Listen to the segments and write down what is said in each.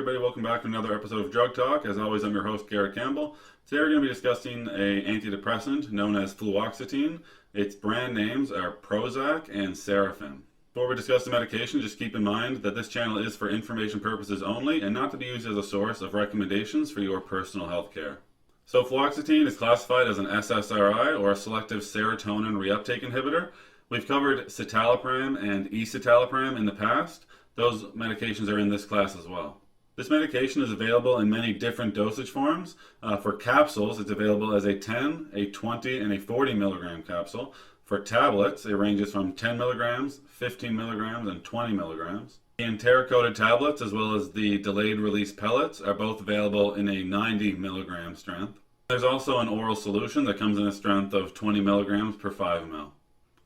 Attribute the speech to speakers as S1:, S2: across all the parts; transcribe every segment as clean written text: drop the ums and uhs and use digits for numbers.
S1: everybody, welcome back to another episode of Drug Talk. As always, I'm your host, Garrett Campbell. Today we're going to be discussing an antidepressant known as Fluoxetine. Its brand names are Prozac and Serafin. Before we discuss the medication, just keep in mind that this channel is for information purposes only and not to be used as a source of recommendations for your personal health care. So Fluoxetine is classified as an SSRI, or a selective serotonin reuptake inhibitor. We've covered citalopram and escitalopram in the past. Those medications are in this class as well. This medication is available in many different dosage forms. For capsules, it's available as a 10, a 20, and a 40 milligram capsule. For tablets, it ranges from 10 milligrams, 15 milligrams, and 20 milligrams. The enteric-coated tablets, as well as the delayed-release pellets, are both available in a 90 milligram strength. There's also an oral solution that comes in a strength of 20 milligrams per 5 ml.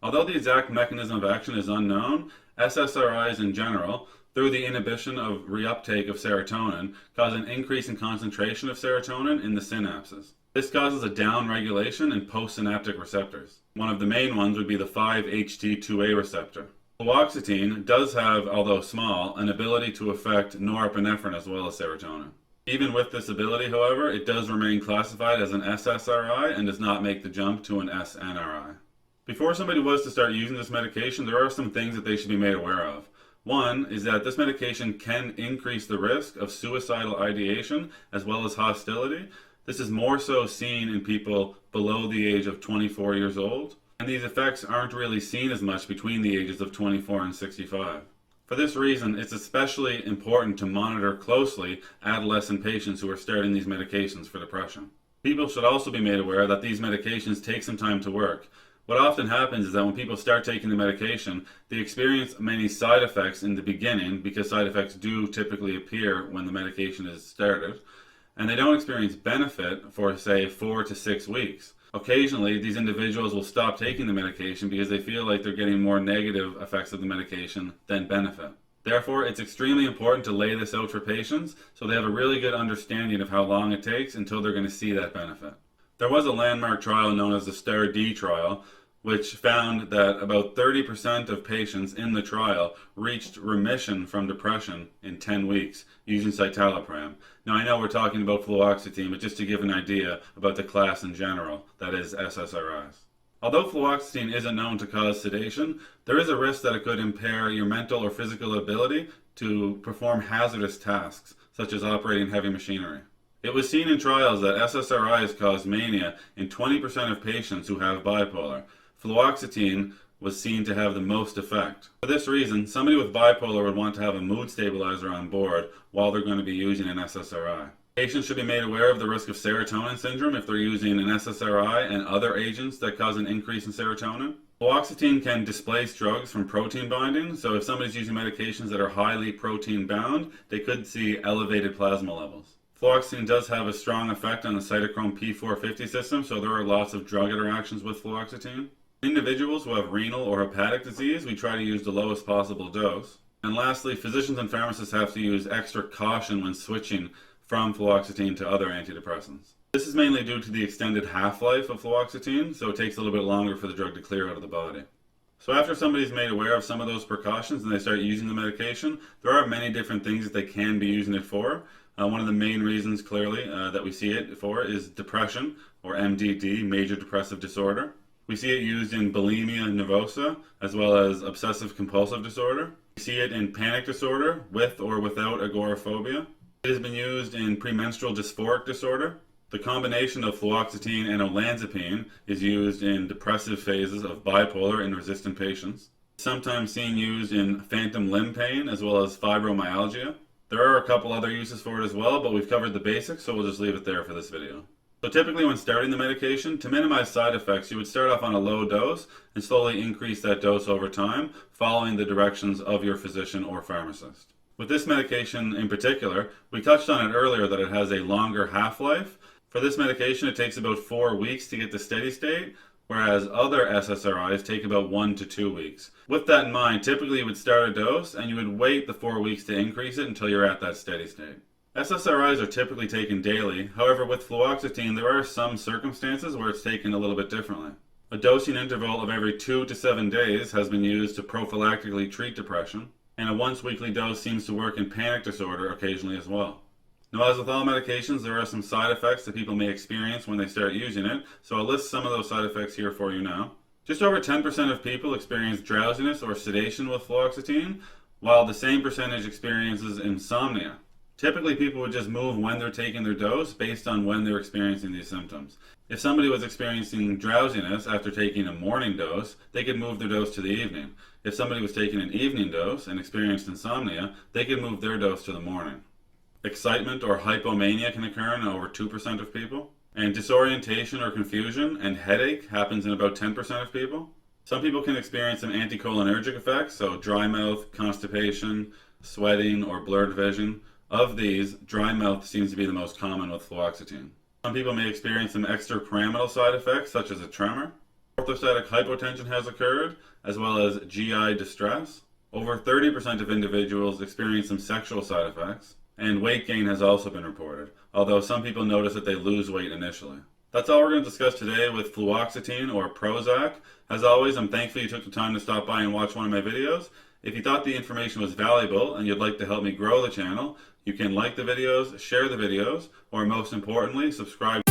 S1: Although the exact mechanism of action is unknown, SSRIs in general, through the inhibition of reuptake of serotonin, cause an increase in concentration of serotonin in the synapses. This causes a downregulation in postsynaptic receptors. One of the main ones would be the 5-HT2A receptor. Fluoxetine does have, although small, an ability to affect norepinephrine as well as serotonin. Even with this ability, however, it does remain classified as an SSRI and does not make the jump to an SNRI. Before somebody was to start using this medication, there are some things that they should be made aware of. One is that this medication can increase the risk of suicidal ideation as well as hostility. This is more so seen in people below the age of 24 years old, and these effects aren't really seen as much between the ages of 24 and 65. For this reason, it's especially important to monitor closely adolescent patients who are starting these medications for depression. People should also be made aware that these medications take some time to work. What often happens is that when people start taking the medication, they experience many side effects in the beginning, because side effects do typically appear when the medication is started, and they don't experience benefit for, say, 4 to 6 weeks. Occasionally, these individuals will stop taking the medication because they feel like they're getting more negative effects of the medication than benefit. Therefore, it's extremely important to lay this out for patients so they have a really good understanding of how long it takes until they're going to see that benefit. There was a landmark trial known as the STAR-D trial, which found that about 30% of patients in the trial reached remission from depression in 10 weeks using citalopram. Now, I know we're talking about fluoxetine, but just to give an idea about the class in general, that is SSRIs. Although fluoxetine isn't known to cause sedation, there is a risk that it could impair your mental or physical ability to perform hazardous tasks, such as operating heavy machinery. It was seen in trials that SSRIs cause mania in 20% of patients who have bipolar. Fluoxetine was seen to have the most effect. For this reason, somebody with bipolar would want to have a mood stabilizer on board while they're going to be using an SSRI. Patients should be made aware of the risk of serotonin syndrome if they're using an SSRI and other agents that cause an increase in serotonin. Fluoxetine can displace drugs from protein binding, so if somebody's using medications that are highly protein bound, they could see elevated plasma levels. Fluoxetine does have a strong effect on the cytochrome P450 system, so there are lots of drug interactions with fluoxetine. Individuals who have renal or hepatic disease, we try to use the lowest possible dose. And lastly, physicians and pharmacists have to use extra caution when switching from fluoxetine to other antidepressants. This is mainly due to the extended half-life of fluoxetine, so it takes a little bit longer for the drug to clear out of the body. So after somebody's made aware of some of those precautions and they start using the medication, there are many different things that they can be using it for. One of the main reasons, clearly, that we see it for is depression, or MDD, major depressive disorder. We see it used in bulimia nervosa, as well as obsessive compulsive disorder. We see it in panic disorder, with or without agoraphobia. It has been used in premenstrual dysphoric disorder. The combination of fluoxetine and olanzapine is used in depressive phases of bipolar and resistant patients. Sometimes seen used in phantom limb pain, as well as fibromyalgia. There are a couple other uses for it as well, but we've covered the basics, so we'll just leave it there for this video. So typically when starting the medication, to minimize side effects, you would start off on a low dose and slowly increase that dose over time, following the directions of your physician or pharmacist. With this medication in particular, we touched on it earlier that it has a longer half-life. For this medication, it takes about 4 weeks to get to steady state, whereas other SSRIs take about 1 to 2 weeks. With that in mind, typically you would start a dose and you would wait the 4 weeks to increase it until you're at that steady state. SSRIs are typically taken daily. However, with fluoxetine, there are some circumstances where it's taken a little bit differently. A dosing interval of every 2 to 7 days has been used to prophylactically treat depression. and a once weekly dose seems to work in panic disorder occasionally as well. Now, as with all medications, there are some side effects that people may experience when they start using it, so I'll list some of those side effects here for you now. Just over 10% of people experience drowsiness or sedation with fluoxetine, while the same percentage experiences insomnia. Typically, people would just move when they're taking their dose based on when they're experiencing these symptoms. If somebody was experiencing drowsiness after taking a morning dose, they could move their dose to the evening. If somebody was taking an evening dose and experienced insomnia, they could move their dose to the morning. Excitement or hypomania can occur in over 2% of people. And disorientation or confusion and headache happens in about 10% of people. Some people can experience some anticholinergic effects, so dry mouth, constipation, sweating, or blurred vision. Of these, dry mouth seems to be the most common with fluoxetine. Some people may experience some extrapyramidal side effects, such as a tremor. Orthostatic hypotension has occurred, as well as GI distress. Over 30% of individuals experience some sexual side effects, and weight gain has also been reported, although some people notice that they lose weight initially. That's all we're going to discuss today with fluoxetine or Prozac. As always, I'm thankful you took the time to stop by and watch one of my videos. If you thought the information was valuable and you'd like to help me grow the channel, you can like the videos, share the videos, or most importantly, subscribe.